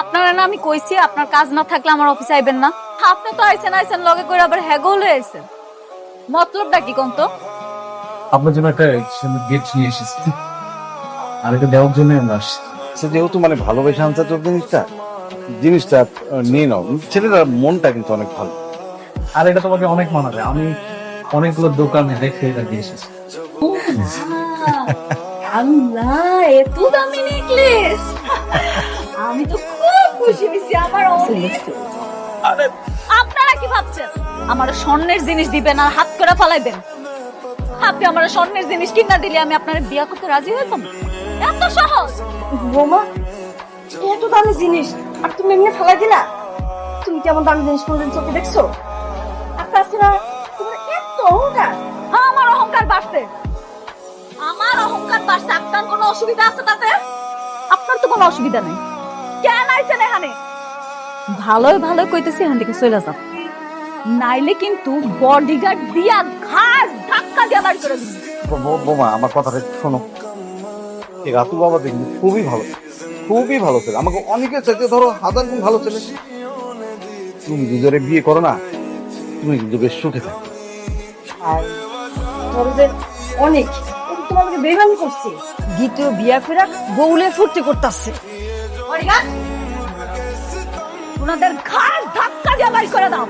আপনারা না আমি কইছি আপনার কাজ না থাকলে আমার অফিসে আইবেন না। আপনি তো আইছেন লগে করে আবার হ্যাগো হয়ে আইছেন। মতলবটা কি কোন তো? আপনার জন্য একটা গিফট নিয়ে এসেছি, আর এটা দেওয়ার জন্য আমরা আসছি। যেহেতু মানে ভালোবেসে আনছে তোর জিনিসটা নিয়ে নাও। ছেলেটার মনটা কিন্তু অনেক ভালো। আর এটা তোমাকে অনেক মানাবে। আমি অনেকগুলো দোকানে দেখে এটা দিয়ে এসেছি। আল্লাহ, এত দামি নেকলেস! আমি তো খুব খুশি হয়েছি। আমার অনেক। আপনারা কি ভাবছেন আমার স্বর্ণের জিনিস দিবেন আর হাত করে ফালাইবেন? আপনি আমার স্বর্ণের জিনিস কিনা দিলে আমি আপনার বিয়া করতে রাজি হইতাম? এত সহজ? বোমা, এত দামি জিনিস আর তুমি এমনি ফেলাই দিলা? তুমি কেমন দামি জিনিস কোনদিন চোখে দেখছো? আর তাছাড়া তোমার এত অহংকার। হ্যাঁ, আমার অহংকার বাড়ছে। আমার অহংকার বাড়ছে। আপনার কোনো অসুবিধা আছে তাতে? আপনার তো কোনো অসুবিধা নেই। কেন আইছেন এখানে? ভালোই ভালো কইতেছি, এখান থেকে চলে যাও, নাইলে কিন্তু বডিগার্ড দিয়া ঘাস ধাক্কা দিয়ে বাড়ি করে দিবি। বোমা, আমার কথাটা একটু শোনো। এই রাতু বাবা দেখবি খুবই ভালো, খুবই ভালো ছেলে। আমাকে অনেকের চাইতে ধরো হাজার গুণ ভালো ছেলে। তুমি দুজনে বিয়ে করো না, তুমি কিন্তু বেশ সুখে থাকো। আর ধরো যে অনেক তোমাকে বেইমানি করছে, দ্বিতীয় বিয়া করে বউলে ফুর্তি করতেছে। বডিগার্ড, ওনাদের ঘাস ধাক্কা দিয়ে বাড়ি করে দাও।